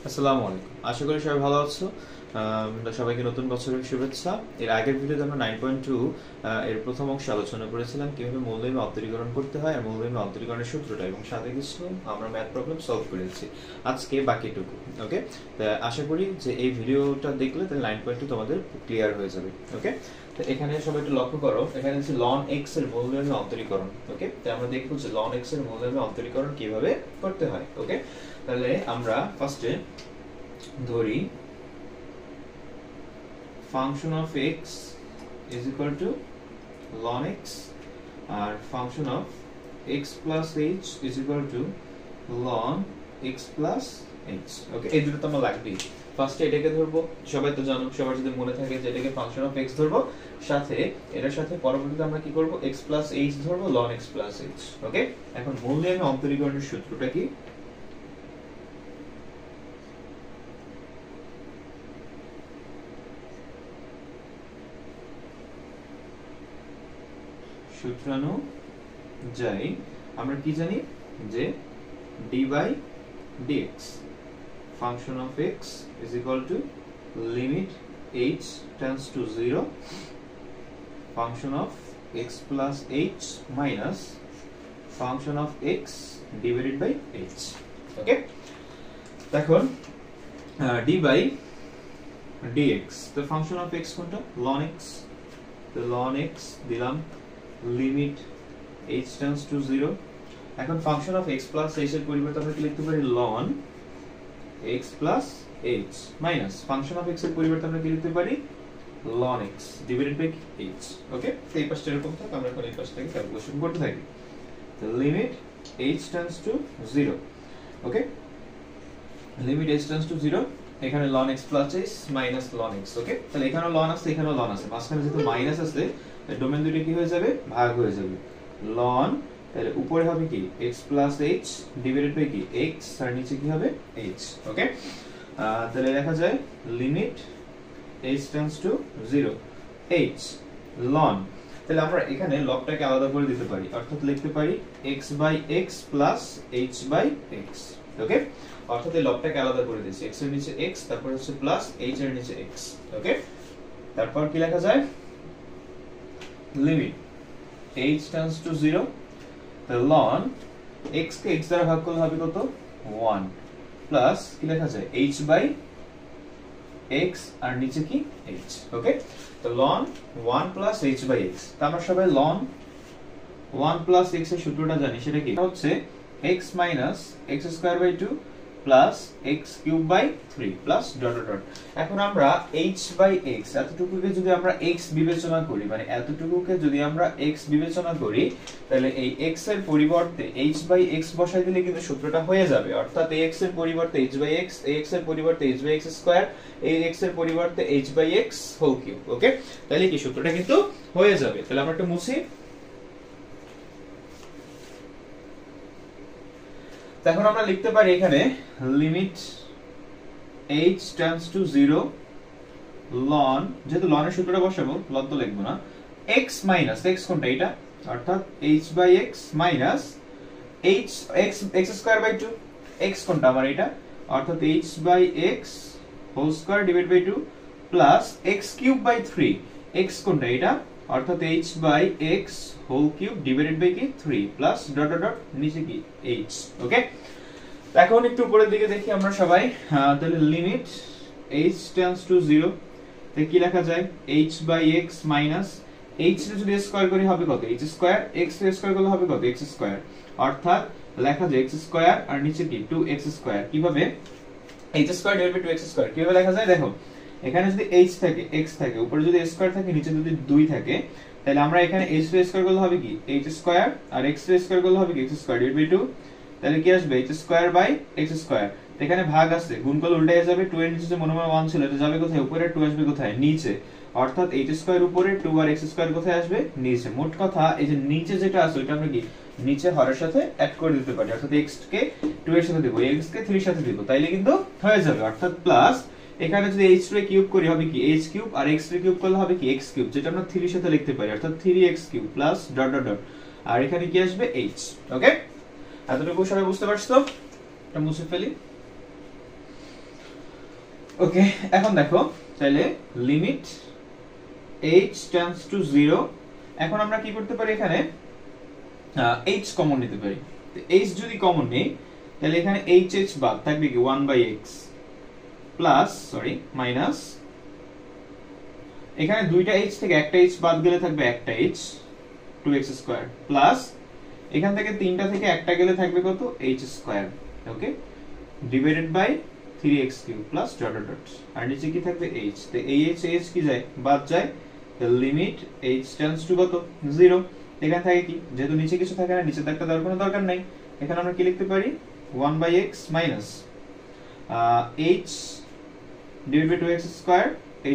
আসসালামু আলাইকুম। আশা করি সবাই ভালো আছো। সবাইকে নতুন বছরের শুভেচ্ছা। এর আগের ভিডিওতে আমরা 9.2 এর প্রথম অংশে আলোচনা করেছিলাম কিভাবে মৌলসমূহ অন্তরীকরণ করতে হয় আর মৌলসমূহ অন্তরীকরণের সূত্রটা, এবং সাথে কিছু আমরা ম্যাথ প্রবলেম সলভ করেছি। আজকে বাকিটুকু। ওকে, আশা করি যে এই ভিডিওটা দেখলে তাহলে 9.2 তোমাদের ক্লিয়ার হয়ে যাবে। ওকে, তো এখানে সবাই একটু লক্ষ্য করো, এখানে হচ্ছে ln x এর মৌলসমূহ অন্তরীকরণ। ওকে, তো আমরা দেখব যে ln x এর মৌলসমূহ অন্তরীকরণ কিভাবে করতে হয়। ওকে, তাহলে আমরা ফার্স্টে ধরি function of x is equal to ln x R function of x plus h is equal to ln x plus h। ওকে, এই দুটো তো আমরা লাগবেই। ফার্স্টে এটাকে ধরবো, সবাই তো জানো, সবার যদি মনে থাকে যে এটাকে ফাংশন অফ x ধরবো, সাথে এটার সাথে পরবর্তীতে আমরা কি করব, x plus h ধরবো, ln x plus h। ওকে, এখন মৌলসমূহ অন্তরীকরণের সূত্রটা কি? সূত্রানুযায়ী আমরা কি জানি যে dy dx function of x is equal to limit h tends to 0 function of x plus h minus function of x divided by h। ওকে, এখন dy dx the function of x কোনটা? ln x, তো ln x দিলাম, limit h tends to 0। এখন function of x plus h এর পরিবর্তে আমরা কি লিখতে পারি? ln x plus h minus function of x এর পরিবর্তে আমরা কি লিখতে পারি? ln x divided by h। Okay, তো এই পাশটা এরকম থাকে, আমরা এখন এই পাশটাকে ক্যালকুলেশন করতে থাকি। তো limit h tends to 0। Okay, limit h tends to 0, এখানে ln x plus h minus ln x। ওকে, তাহলে এখানেও ln আছে, এখানেও ln আছে, মাঝখানে যেহেতু মাইনাস আছে ডোমেন দুটো কি হয়ে যাবে? ভাগ হয়ে যাবে। ln, তাহলে উপরে হবে কি x plus h divided by কি x, আর নিচে কি হবে h। ওকে, তাহলে লেখা যায় limit h tends to 0 h ln, তাহলে আমরা এখানে লগটাকে আলাদা করে দিতে পারি, অর্থাৎ লিখতে পারি x by x plus h by x। ওকে, অর্থাৎ এই লগটাকে আলাদা করে দিয়েছি, x এর নিচে x, তারপর হচ্ছে প্লাস h এর নিচে x। ওকে, তারপর কি লেখা যায়? Limit h tends to 0, the ln x K x দ্বারা ভাগ করলে হবে কত? 1 প্লাস কি লেখা যায়? h by x আর নিচে কি h। ওকে, তো ln 1 plus h by x, তো আমরা সবাই ln 1 plus x এর সূত্রটা জানি, সেটা কি হচ্ছে x minus x square by 2 plus x cube by 3 plus dot dot dot। এখন আমরা h by x এতটুকুকে যদি আমরা x বিবেচনা করি, মানে এতটুকুকে যদি আমরা x বিবেচনা করি, তাহলে এই x এর পরিবর্তে h by x বসাই দিলে কিন্তু সূত্রটা হয়ে যাবে, অর্থাৎ এই x এর পরিবর্তে h by x, এই x এর পরিবর্তে h by x স্কয়ার, এই x এর পরিবর্তে h by x whole cube. Okay, তাহলে কি সূত্রটা কিন্তু হয়ে যাবে। তাহলে আমরা একটু মুছি। এখন আমরা লিখতে পারি এখানে limit h tends to 0 ln, যেহেতু ln এর সূত্রটা বসাবো, ln তো লিখবো না, x মাইনাস x কোনটা? এটা, অর্থাৎ h by x minus h x square by 2, x কোনটা আমার? এটা, অর্থাৎ h by x whole square divide by 2 plus x cube by 3, x কোনটা? এটা, অর্থাৎ h by x whole cube divided by কি 3 প্লাস ডট ডট ডট নিচে কি h। ওকে, এখন একটু উপরের দিকে দেখি আমরা সবাই, তাহলে লিমিট h tends to 0, তাহলে কি লেখা যায়? h by x minus h কে যদি স্কয়ার করি হবে কত? h স্কয়ার, x কে স্কয়ার করলে হবে কত? x স্কয়ার, অর্থাৎ লেখা যায় x স্কয়ার আর নিচে কি 2x স্কয়ার। কিভাবে? h square divide by 2x square কিভাবে লেখা যায়? দেখো, এখানে যদি h থাকে, x থাকে, উপরে যদি স্কয়ার থাকে, নিচে যদি 2 থাকে, তাহলে আমরা এখানে h স্কয়ার করলে হবে কি h স্কয়ার, আর x স্কয়ার করলে হবে কি x স্কয়ার ডিভাইড বাই 2, তাহলে কি আসবে? h square by x square. এখানে ভাগ আছে, গুণ করলে উল্টে যাবে, 2 এর নিচে যে মনে মনে 1 ছিল, এটা যাবে কোথায়? উপরে, 2 আসবে কোথায়? নিচে, অর্থাৎ h স্কয়ার উপরে, 2 আর x স্কয়ার কোথায় আসবে? নিচে। মোট কথা এই যে নিচে যেটা আছে ওটা আমরা কি নিচে হরের সাথে অ্যাড করে দিতে পারি, অর্থাৎ x কে 2 এর সাথে দেব, x কে 3 এর সাথে দেব, তাইলে কিন্তু হয়ে যাবে। অর্থাৎ প্লাস এখানে যদি h রে কিউব করি হবে কি h কিউব, আর x রে কিউব করলে হবে কি x কিউব, যেটা আমরা 3 এর সাথে লিখতে পারি, অর্থাৎ 3x cube plus dot dot dot, আর এখানে কি আসবে h। ওকে, এতটুকু সবাই বুঝতে পারছো? এটা মুছে ফেলি। ওকে, এখন দেখো তাহলে লিমিট h টেন্ডস টু 0, এখন আমরা কি করতে পারি এখানে h কমন নিতে পারি। তো h যদি কমন নেই তাহলে এখানে h বাদ থাকবে কি 1/x প্লাস মাইনাস, এখানে দুইটা h থেকে একটা h বাদ গেলে থাকবে একটা h 2x স্কয়ার প্লাস এখান থেকে তিনটা থেকে একটা গেলে থাকবে কত h square, okay, divided by 3x cube plus dot dot dot, আর নিচে কি থাকবে h। তো এই h কি যায় বাদ যায়, the limit h tends to কত 0, এখানে থাকে কি যেহেতু নিচে কিছু থাকে না নিচে একটা দেওয়ার কোনো দরকার নাই, এখানে আমরা কি লিখতে পারি 1/x minus h divided by 2x square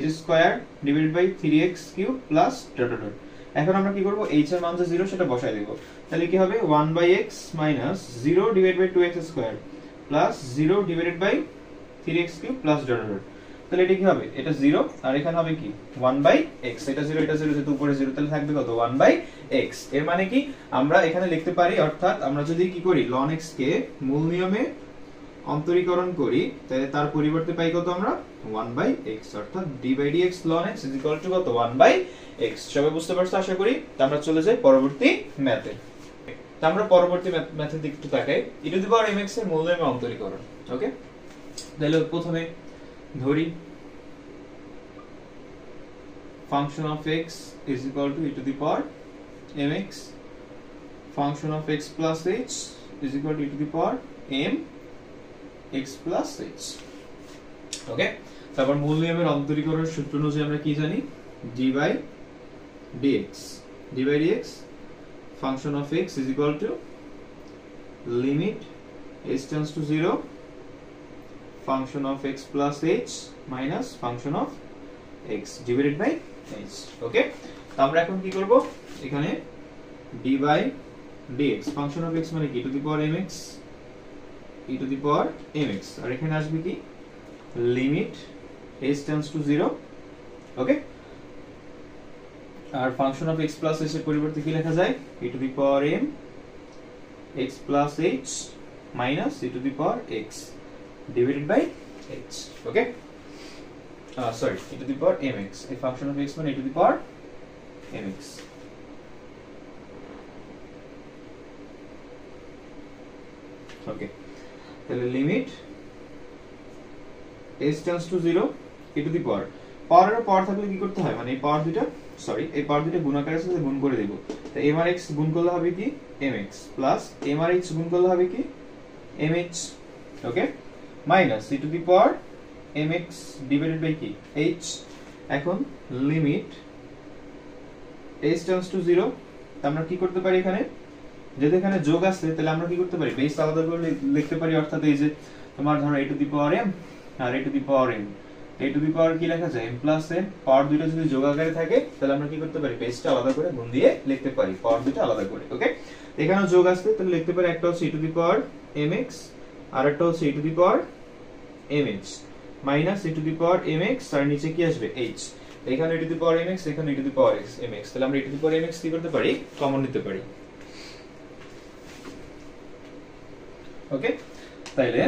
h square divided by 3x cube plus dot dot dot. এখন আমরা কি করব h এর মান যে 0 সেটা বসায় দেব, তাহলে কি হবে 1/x minus 0 divided by 2x square plus 0 divided by 3x cube plus dot dot dot. তাহলে এটা কি হবে, এটা 0 আর এখানে হবে কি 1/x, এটা 0 এটা 0 যেহেতু উপরে 0 তাহলে থাকবে কত 1/x। এর মানে কি আমরা এখানে লিখতে পারি, অর্থাৎ আমরা যদি কি করি ln x কে মূল নিয়মে অন্তরীকরণ করি তাহলে তার পরিবর্তে পাই কত আমরা 1/x, অর্থাৎ d/dx ln x কত 1/x। সবাই বুঝতে পারছো আশা করি। তো আমরা চলে যাই পরবর্তী ম্যাথে। তো আমরা পরবর্তী ম্যাথের দিকে একটু তাকাই, e⁻mx এর মূল নিয়মে অন্তরীকরণ। ওকে, তাহলে প্রথমে ধরি function of x is equal to e⁻mx, function of x plus h is equal to e⁻m x plus h। ওকে, তারপর মূল নিয়মের অন্তরীকরণের সূত্র অনুযায়ী আমরা কি জানি d/dx function of x is equal to limit h tends to 0 function of x plus h minus function of x divided by h। Okay, তো আমরা এখন কি করব এখানে d/dx function of x মানে কি e⁻mx আর এখানে আসবে কি limit h tends to 0। Okay, R function of x plus h এর পরিবর্তে কি লেখা যায় e⁻m x plus h minus e⁻x divided by h। Okay, e⁻mx, a function of x মানে e⁻mx। ওকে, তাহলে লিমিট h tends to 0 পাওয়ারের পাওয়ার থাকলে কি করতে হয়, মানে এই পাওয়ার দুটো এই পাওয়ার দুটো গুণাকারের সাথে গুণ করে দেব। তো m আর x গুণ করলে হবে কি mx প্লাস m আর h গুণ করলে হবে কি mh। Okay, minus e⁻mx divided by কি h। এখন লিমিট h tends to 0, আমরা কি করতে পারি এখানে যেহেতু এখানে যোগ আছে তাহলে আমরা কি করতে পারি বেস আলাদা করে লিখতে পারি, অর্থাৎ এই যে তোমার ধরো a⁻m আর a⁻m কি লেখা যায় m প্লাস n, পাওয়ার দুটো যদি যোগ আকারে থাকে তাহলে আমরা কি করতে পারি বেসটা আলাদা করে গুণ দিয়ে লিখতে পারি পাওয়ার দুটো আলাদা করে। ওকে, এখানেও যোগ আসছে তাহলে লিখতে পারি একটা হচ্ছে e⁻mx আর একটা হচ্ছে e⁻mh মাইনাস e⁻mx আর নিচে কি আসবে h, এখানে e⁻mx এখানে e⁻mx, তাহলে আমরা e⁻mx কি করতে পারি কমন নিতে পারি। ওকে, তাইলে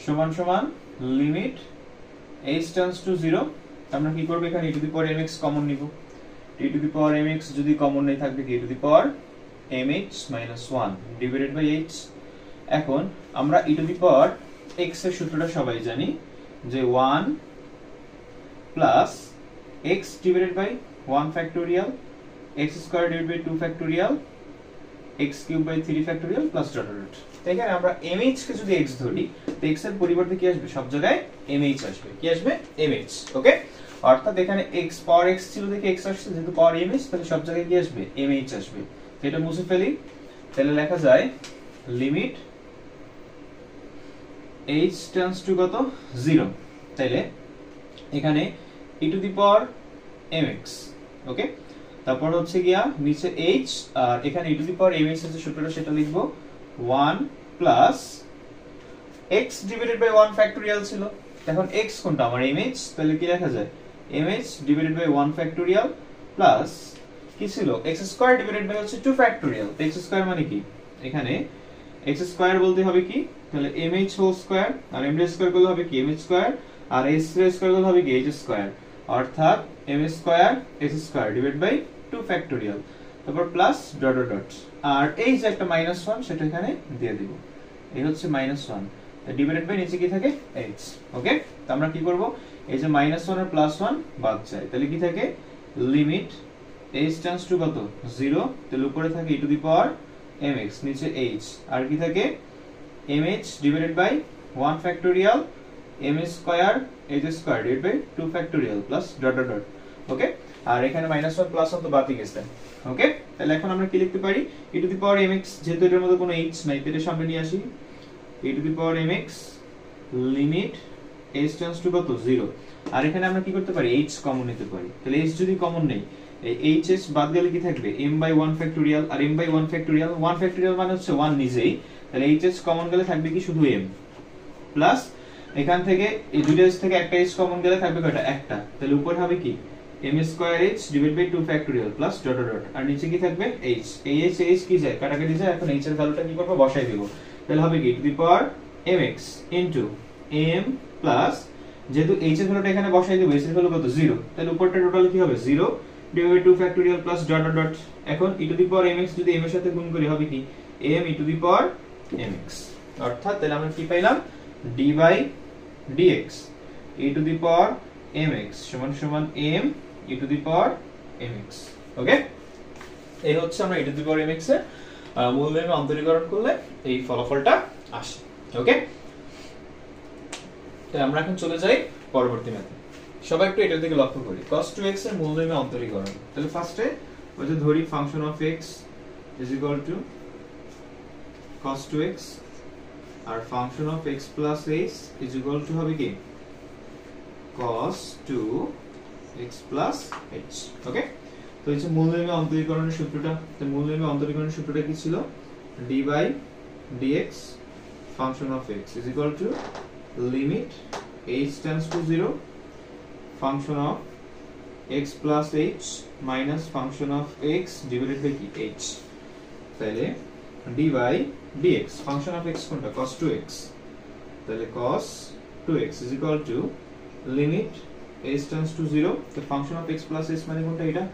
সমান সমান লিমিট h tends to 0, আমরা কি করব এখানে e⁻mx কমন নিব, e⁻mx যদি কমন নেই থাকবে কি e⁻mh minus 1 divided by h। এখন আমরা e⁻x এর সূত্রটা সবাই জানি যে 1 plus x divided by 1 factorial x square divided by 2 factorial x cube by 3 factorial plus dot dot। তো এখানে আমরা mh কে যদি x ধরি তো x এর পরিবর্তে কি আসবে সব জায়গায় mh আসবে, কি আসবে mh। ওকে, অর্থাৎ এখানে x পাওয়ার x ছিল দেখে x আসছে, যেহেতু পাওয়ার mh তাহলে সব জায়গায় কি আসবে mh আসবে। তো এটা মুছে ফেলি, তাহলে লেখা যায় লিমিট h tends to কত 0, তাহলে এখানে e⁻mx। ওকে, তারপর হচ্ছে গিয়া নিচে h আর এখানে e⁻mx এর যে সূত্রটা সেটা লিখবো 1 plus x divided by 1 factorial ছিল, এখন x কোনটা আমার mh, তাহলে কি লেখা যায় mh divided by 1 factorial plus কি ছিল x স্কয়ার ডিভাইডেড বাই হচ্ছে 2 ফ্যাক্টোরিয়াল। x স্কয়ার মানে কি এখানে x স্কয়ার বলতে হবে কি তাহলে mh হোল স্কয়ার আর m স্কয়ার করলে হবে কি mh স্কয়ার আর h স্কয়ার করলে হবে কি h স্কয়ার অর্থাৎ m square h square divide by 2 factorial তারপর প্লাস ডট ডট ডট আর এই যে একটা -1 সেটা এখানে দিয়ে দিব এই হচ্ছে -1 ডিভাইডেড বাই নিচে কি থাকে h ওকে তো আমরা কি করব এই যে -1 আর +1 বাদ যায় তাহলে কি থাকে লিমিট h টেন্ডস টু কত 0 তাহলে উপরে থাকে e to the power mx নিচে h আর কি থাকে mh divided by 1 factorial m square h square divided by 2 factorial plus dot dot dot okay আর এখানে -1 +1 তো বাদ গেছে ওকে তাহলে এখন আমরা কি লিখতে পারি e to the power mx যেহেতু এটার মধ্যে কোনো h নাই তাহলে সামনে নিয়ে আসি e to the power mx limit h tends two কত 0 আর এখানে আমরা কি করতে পারি h কমন নিতে পারি তাহলে h যদি কমন নেই এই hh বাদ গেলে কি থাকবে m/1 ফ্যাক্টোরিয়াল আর m/1 ফ্যাক্টোরিয়াল 1 ফ্যাক্টোরিয়াল মানে হচ্ছে 1 নিজেই তাহলে hh কমন গেলে থাকবে কি শুধু m প্লাস এখান থেকে এই দুইটা h থেকে একটা h কমন গেলে থাকবে কয়টা একটা তাহলে উপরে হবে কি m square h divide by 2 factorial plus dot dot dot আর নিচে কি থাকবে h এই h কি যায় কাটাকাটি যায় এখন h এর ভ্যালুটা কি করব বসাই দেব তাহলে হবে কি two the power mx into m plus যেহেতু h এর ভ্যালুটা এখানে বসাই দেব h এর ভ্যালু কত 0 তাহলে উপরটা টোটাল কি হবে 0 divide by 2 factorial plus dot dot dot এখন e to the power mx যদি m এর সাথে গুণ করি হবে কি m e to the power mx অর্থাৎ তাহলে আমরা কি পাইলাম d by dx e to the power mx সমান সমান m e to the power mx okay এই হচ্ছে আমরা e to the power mx এর মূলনীতি অন্তরীকরণ করলে এই ফলাফলটা আসে ওকে তাই আমরা এখন চলে যাই পরবর্তী ম্যাথে সবাই একটু এটার দিকে লক্ষ্য করি cos 2x এর মূলনীতি অন্তরীকরণ তাহলে ফার্স্টে ওই যে ধরি function of x is equal to cos 2x আর function of x plus h is equal to হবে কি cos 2x plus h okay তো এই যে মূলনীতি অন্তরীকরণের সূত্রটা তো মূলনীতি অন্তরীকরণের সূত্রটা কি ছিল d by dx function of x is equal to limit h tends to 0 function of x plus h minus function of x divided by h তাহলে d by dx function of x কোনটা cos 2x তাহলে cos 2x is equal to limit h tends to 0 the function of x plus h মানে কোনটা এটা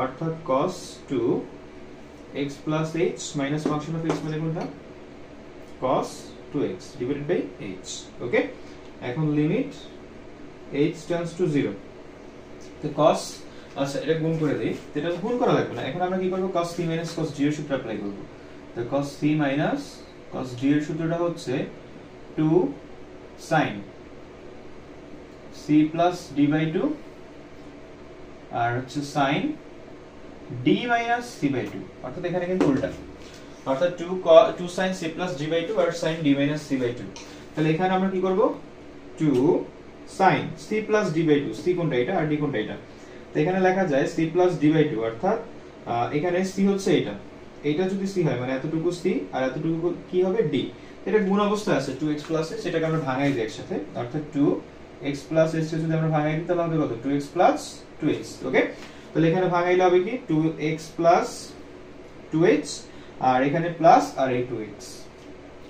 অর্থাৎ cos 2 x plus h minus function of x মানে কোনটা cos 2x divided by h ওকে এখন limit h tends to 0 তো cos আচ্ছা এটা গুণ করে দেই এটা গুণ করা লাগবে না এখন আমরা কি করব cos c minus cos d এর সূত্র অ্যাপ্লাই করব তো cos c minus cos d এর সূত্রটা হচ্ছে 2 sin c plus d by 2 আর হচ্ছে sin d minus c by 2 অর্থাৎ এখানে কিন্তু উল্টা অর্থাৎ 2 sin c plus d by 2 R sin d minus c by 2 তাহলে এখানে আমরা কি করব 2 sin c plus d by 2 c কোনটা এটা আর d কোনটা এটা তো এখানে লেখা যায় c plus d by 2 অর্থাৎ এখানে c হচ্ছে এটা যদি c হয় মানে এতটুকু c আর এতটুকু কি হবে d এটা গুণ অবস্থায় আছে 2x plus h সেটাকে আমরা ভাঙাই দিই একসাথে অর্থাৎ 2x plus h যদি আমরা ভাঙাই দিই তাহলে হবে কত 2x plus 2h ওকে তাহলে এখানে ভাঙাইলে হবে কি 2x plus 2h আর এখানে প্লাস আর এই 2x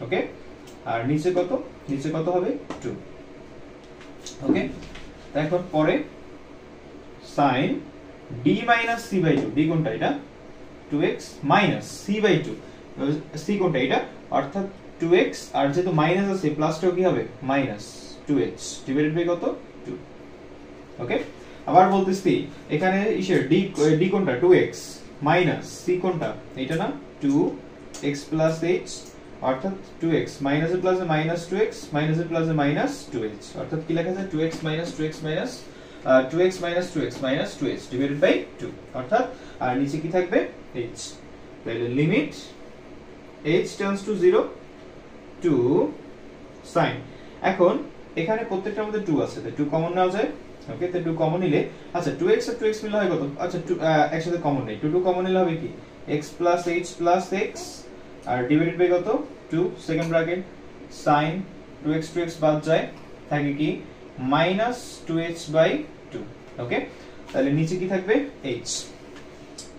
ওকে আর নিচে কত হবে 2 ওকে এখন পরে sin d minus c by 2 d কোনটা এটা 2x minus c by 2 c কোনটা এটা অর্থাৎ 2x আর যেহেতু মাইনাস আছে প্লাসটাও কি হবে minus 2h ডিভাইডেড বাই কত 2 ওকে আবার বলতেছি এখানে ইসের d কোনটা 2x minus c কোনটা এটা না 2x plus h অর্থাৎ 2x minus এর প্লাসে minus 2x minus এর প্লাসে minus 2h অর্থাৎ কি লেখা যায় 2x minus 2x minus 2x minus 2x minus 2h divided by 2 অর্থাৎ আর নিচে কি থাকবে h তাহলে limit h tends to 0 to sin এখন এখানে প্রত্যেকটার মধ্যে 2 আছে তাই 2 কমন নেওয়া যায় ওকে তো 2 কমন নিলে আচ্ছা 2x আর 2x মিলে হয় কত আচ্ছা একসাথে কমন নেই 2 কমন নিলে হবে কি x plus h plus x আর ডিভাইডেড বাই কত 2 সেকেন্ড ব্র্যাকেট sin 2x বাদ যায় থাকে কি minus 2h by 2 ওকে তাহলে নিচে কি থাকবে h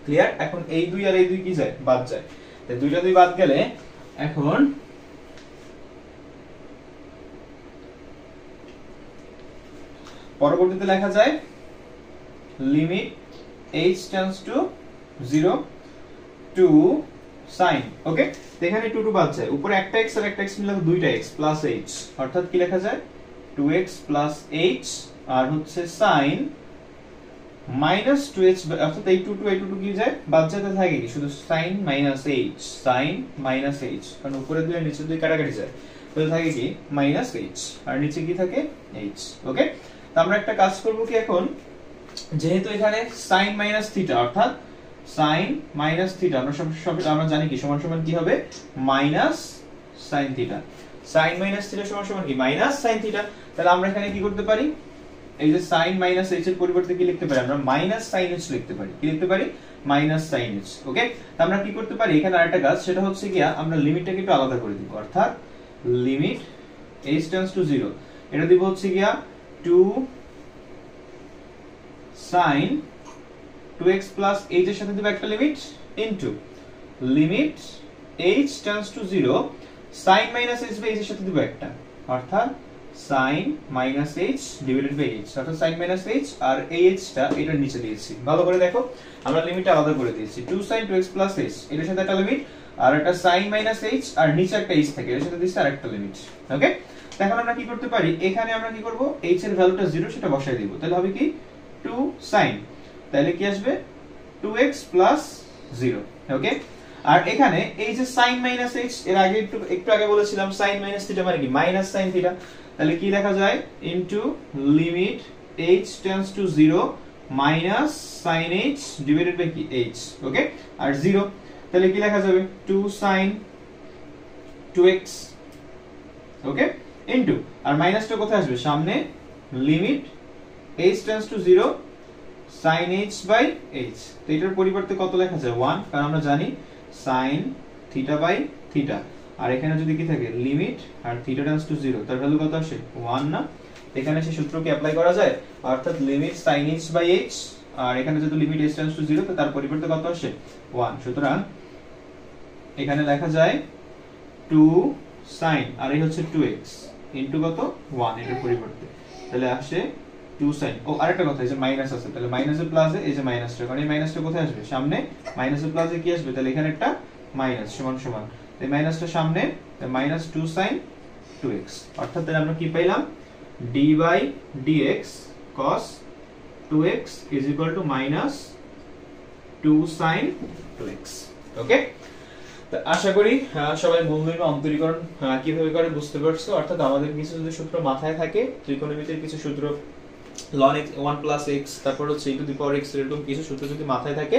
ক্লিয়ার এখন এই দুই আর এই দুই কি যায় বাদ যায় তাই দুইটা দুই বাদ গেলে এখন পরবর্তীতে লেখা যায় limit h tends to 0 to sin, okay. তো এখানে 2 2 বাদ যায়, উপরে একটা x আর একটা x মিলে দুইটা x প্লাস h, অর্থাৎ কি লেখা যায় 2x প্লাস h আর হচ্ছে sin মাইনাস 2h, অর্থাৎ এই 2 2 এই 2 2 কি যায় বাদ যেতে থাকে কি শুধু sin minus h, sin minus h, কারণ উপরে দুই আর নিচে দুই কাটাকাটি যায়, তাহলে থাকে কি মাইনাস h আর নিচে কি থাকে h, ওকে। তো আমরা একটা কাজ করব কি এখন, যেহেতু এখানে sin মাইনাস থিটা অর্থাৎ sin মাইনাস থিটা আমরা জানি কি সমান সমান কি হবে minus sin theta, sin minus theta সমান সমান কি মাইনাস sin থিটা। তাহলে আমরা এখানে কি করতে পারি, এই যে sin মাইনাস h এর পরিবর্তে কি লিখতে পারি আমরা মাইনাস sin h লিখতে পারি, কি লিখতে পারি মাইনাস sin h, ওকে। তো আমরা কি করতে পারি এখানে আরেকটা কাজ, সেটা হচ্ছে কি আমরা লিমিটটাকে একটু আলাদা করে দিব, অর্থাৎ লিমিট h টেন্ডস টু 0 এটা দিব হচ্ছে কি 2 sin 2x plus h এর সাথে দিব একটা limit into limit h tends to 0 sin minus h by h এর সাথে দিব একটা, অর্থাৎ sin minus h divided by h, অর্থাৎ sin minus h আর এই h টা এটার নিচে দিয়েছি। ভালো করে দেখো আমরা লিমিটটা আলাদা করে দিয়েছি, 2 sin 2x plus h এর সাথে একটা লিমিট আর একটা sin minus h আর নিচে একটা h থাকে এর সাথে দিয়েছি আরেকটা লিমিট, ওকে। এখন আমরা কি করতে পারি, এখানে আমরা কি করব h এর ভ্যালুটা 0 সেটা বসাই দিব, তাহলে হবে কি 2 sin, তাহলে কি আসবে 2x plus 0, ওকে। আর এখানে এই যে sin minus h এর আগে একটু আগে বলেছিলাম sin minus থিটা মানে কি মাইনাস sin থিটা, তাহলে কি লেখা যায় into limit h tends to 0 minus sin h divided by কি h, ওকে। আর 0 তাহলে কি লেখা যাবে 2 sin 2x, ওকে, ইনটু আর মাইনাসটা কোথায় আসবে সামনে limit h tends to 0 sin h by h, তো এটার পরিবর্তে কত লেখা যায় 1, কারণ আমরা জানি sin থিটা বাই থিটা, আর এখানে যদি কি থাকে লিমিট আর থিটা টেন্ডস টু 0 তার ভ্যালু কত আসে 1 না, এখানে সেই সূত্র কি অ্যাপ্লাই করা যায়, অর্থাৎ limit sin h by h আর এখানে যদি লিমিট h টেন্ডস টু 0 তো তার পরিবর্তে কত আসে 1, সুতরাং এখানে লেখা যায় 2 sin আর এই হচ্ছে 2x ইনটু কত 1 এর পরিবর্তে, তাহলে আসে 2 sin, ও আরেকটা কথা এই যে মাইনাস আছে, তাহলে মাইনাসে প্লাসে এই যে মাইনাসটা, কারণ এই মাইনাসটা কোথায় আসবে সামনে, মাইনাসে প্লাসে কি আসবে, তাহলে এখানে একটা মাইনাস সমান সমান এই মাইনাসটা সামনে মাইনাস 2 sin 2x, অর্থাৎ তাহলে আমরা কি পাইলাম d by dx cos 2x is equal to minus 2 sin 2x, ওকে। তো আশা করি সবাই মূলনীতি অন্তরীকরণ কিভাবে করে বুঝতে পারছো, অর্থাৎ আমাদের কিছু যদি সূত্র মাথায় থাকে, ত্রিকোণমিতির কিছু সূত্র ln x 1 plus x তারপর হচ্ছে e to the power x এরকম কিছু সূত্র যদি মাথায় থাকে,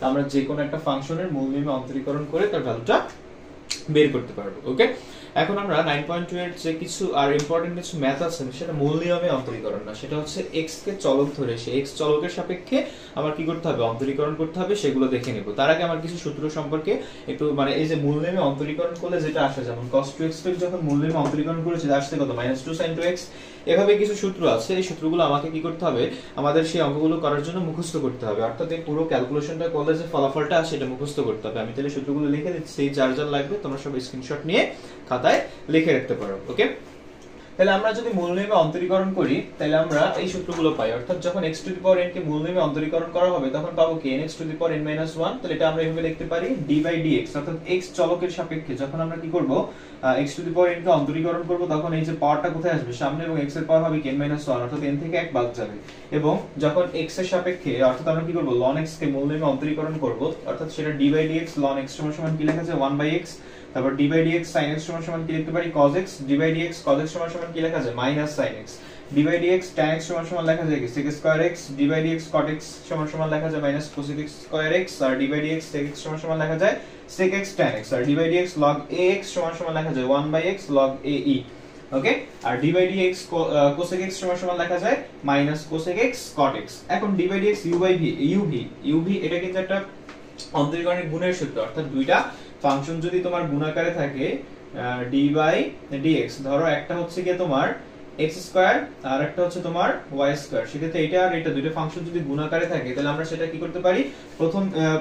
আমরা যে কোনো একটা ফাংশনের মূলনীতি অন্তরীকরণ করে তার ভ্যালুটা বের করতে পারবো, ওকে। এখন আমরা 9.2 এর যে কিছু আর ইম্পর্টেন্ট কিছু ম্যাথ আছে সেটা মূল নিয়মে অন্তরীকরণ না, সেটা হচ্ছে x কে চলক ধরে সেই x চলকের সাপেক্ষে আমার কি করতে হবে অন্তরীকরণ করতে হবে, সেগুলো দেখে নেব। তার আগে আমার কিছু সূত্র সম্পর্কে একটু মানে এই যে মূল নিয়মে অন্তরীকরণ করলে যেটা আসে, যেমন cos 2x যখন মূল নিয়মে অন্তরীকরণ করেছে আসছে কত -2 sin 2x, এভাবে কিছু সূত্র আছে, এই সূত্রগুলো আমাকে কি করতে হবে আমাদের সেই অঙ্কগুলো করার জন্য মুখস্থ করতে হবে, অর্থাৎ এই পুরো ক্যালকুলেশনটা করলে যে ফলাফলটা আসে সেটা মুখস্থ করতে হবে। আমি তাহলে সূত্রগুলো লিখে দিচ্ছি, যার যার লাগবে তোমরা সব স্ক্রিনশট নিয়ে খাতায় লিখে রাখতে পারো, ওকে। তাহলে আমরা যদি মূল নিয়মে অন্তরীকরণ করি তাহলে আমরা এই সূত্রগুলো পাই, অর্থাৎ যখন x two the power n কে মূল নিয়মে অন্তরীকরণ করা হবে তখন পাবো কি nx two the power n - 1, তাহলে এটা আমরা এভাবে লিখতে পারি d বাই dx, অর্থাৎ x চলকের সাপেক্ষে যখন আমরা কি করব x two the power n কে অন্তরীকরণ করব তখন এই যে পাওয়ারটা কোথায় আসবে সামনে, এবং x এর পাওয়ার হবে কি n - 1, অর্থাৎ n থেকে 1 বাদ যাবে, এবং যখন x এর সাপেক্ষে অর্থাৎ আমরা কি করব ln x কে মূল নিয়মে অন্তরীকরণ করব, অর্থাৎ সেটা d by dx ln x সমান কি লেখা যায় 1 বাই x, তারপর d by dx sin x সমান কি লিখতে পারি cos x, d by dx cos x সমান কি লেখা যায় minus sin x, d by dx tan x সমান লেখা যায় কি sec square x, d by dx cot x সমান লেখা যায় minus cos x square x, R d by dx sec x সমান লেখা যায় sec x tan x, R d by dx log ax সমান লেখা যায় 1 by x log ae, okay. R d by dx cosec x সমান লেখা যায় minus cosec x cot x। এখন d by dx u by v uv এটা কিন্তু একটা অন্তরীকরণের গুণের সূত্র, অর্থাৎ দুইটা ফাংশন যদি তোমার গুণাকারে থাকে d by dx, ধরো একটা হচ্ছে কি তোমার x স্কয়ার আর একটা হচ্ছে তোমার y স্কয়ার, সেক্ষেত্রে এটা আর এটা দুটো ফাংশন যদি গুণাকারে থাকে তাহলে আমরা সেটা কি করতে পারি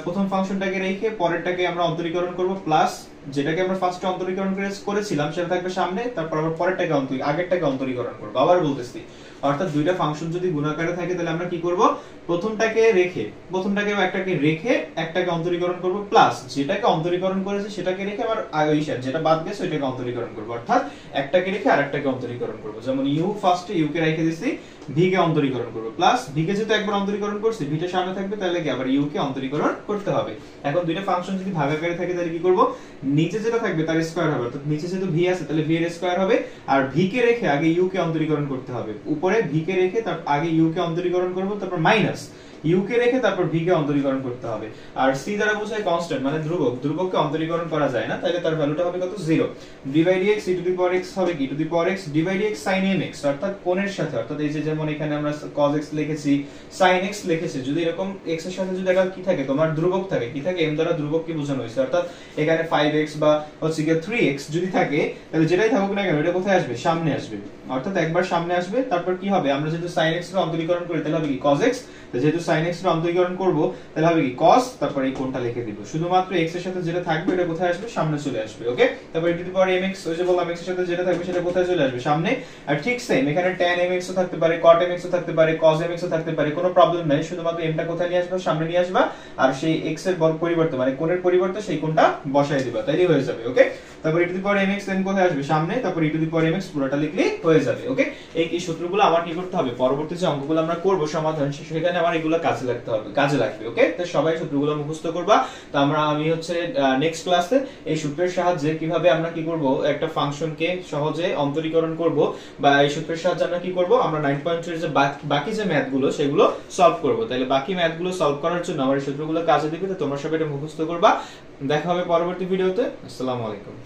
প্রথম ফাংশনটাকে রেখে পরেরটাকে আমরা অন্তরীকরণ করব প্লাস যেটাকে আমরা ফার্স্টে অন্তরীকরণ করেছিলাম সেটা থাকবে সামনে, তারপর আবার পরেরটাকে আগেরটাকে অন্তরীকরণ করব। আবার বলতেছি, অর্থাৎ দুইটা ফাংশন যদি গুণাকারে থাকে তাহলে আমরা কি করব, প্রথমটাকে রেখে একটাকে অন্তরীকরণ করব, প্লাস যেটাকে অন্তরীকরণ করেছে সেটাকে রেখে আবার যেটা বাদ গেছে ওইটাকে অন্তরীকরণ করব, অর্থাৎ একটাকে রেখে আরেকটাকে অন্তরীকরণ করব। যেমন ইউ ফার্স্টে ইউ কে রেখে দিছি, ভি কে অন্তরীকরণ করব, প্লাস ভি কে যেহেতু একবার অন্তরীকরণ করছি, ভিটা সামনে থাকবে, তাহলে কি আবার ইউ কে অন্তরীকরণ করতে হবে। এখন দুইটা ফাংশন যদি ভাগাকারে থাকে তাহলে কি করব, নিচে যেটা থাকবে তার স্কয়ার হবে, অর্থাৎ নিচে যেহেতু ভি আছে তাহলে ভি এর স্কয়ার হবে, আর ভি কে রেখে আগে ইউ কে অন্তরীকরণ করতে হবে, উপরে ভি কে রেখে তার আগে ইউ কে অন্তরীকরণ করব, তারপর মাইনাস ইউ কে রেখে তারপর ভি কে অন্তরীকরণ করতে হবে। আর সি দ্বারা বোঝায় কনস্ট্যান্ট মানে ধ্রুবক, ধ্রুবককে অন্তরীকরণ করা যায় না, তাহলে তার ভ্যালুটা হবে কত, 0। d/dx e to the power x হবে কি, to the power x d/dx sin mx, অর্থাৎ কোণের সাথে, অর্থাৎ এই যে যেমন এখানে আমরা cos x লিখেছি, sin x লিখেছি, যদি এরকম x এর সাথে যদি একটা কি থাকে, তোমার ধ্রুবক থাকে, কি থাকে, m দ্বারা ধ্রুবককে বোঝানো হয়েছে, অর্থাৎ এখানে 5x বা হচ্ছে কি 3x যদি থাকে, তাহলে যেটাই থাকুক না কেন এটা কোথায় আসবে, সামনে আসবে, অর্থাৎ একবার সামনে আসবে, তারপর কি হবে, আমরা যেহেতু sin x এর অন্তরীকরণ করি তাহলে হবে কি cos x, যেহেতু sin x এর অন্তরীকরণ করব তাহলে হবে কি cos, তারপর এই কোণটা লিখে দিব, শুধুমাত্র x এর সাথে যেটা থাকবে এটা কোথায় আসবে, সামনে চলে আসবে। ওকে, তারপর e to the power mx, ওই যে বললাম x এর সাথে যেটা থাকবে সেটা কোথায় চলে আসবে, সামনে। আর ঠিক সেম এখানে tan mx ও থাকতে পারে, cot mx ও থাকতে পারে, cos mx ও থাকতে পারে, কোনো প্রবলেম নাই, শুধুমাত্র m টা কোথায় নিয়ে আসবে, সামনে নিয়ে আসবা, আর সেই x এর পরিবর্তে মানে কোণের পরিবর্তে সেই কোণটা বসায় দিবা, তাইলেই হয়ে যাবে। ওকে, তারপর e to the power mx দেন কোথায় আসবে, সামনে, তারপর e to the power mx পুরোটা লিখলেই হয়ে যাবে। ওকে, এই সূত্রগুলো আমার কি করতে হবে, পরবর্তী যে অঙ্কগুলো আমরা করব সমাধান সেখানে আমার এগুলো কাজে লাগবে। ওকে, তো সবাই সূত্রগুলো মুখস্থ করবা। তো আমি হচ্ছে নেক্সট ক্লাসে এই সূত্রের সাহায্যে কিভাবে আমরা কি করব, একটা ফাংশনকে সহজে অন্তরীকরণ করব, বা এই সূত্রের সাহায্যে আমরা কি করব, আমরা 9.2 এর যে বাকি যে ম্যাথগুলো সেগুলো সলভ করব। তাহলে বাকি ম্যাথগুলো সলভ করার জন্য আমার এই সূত্রগুলো কাজে দিবে, তো তোমরা সবাই এটা মুখস্থ করবা। দেখা হবে পরবর্তী ভিডিওতে। আসসালামু আলাইকুম।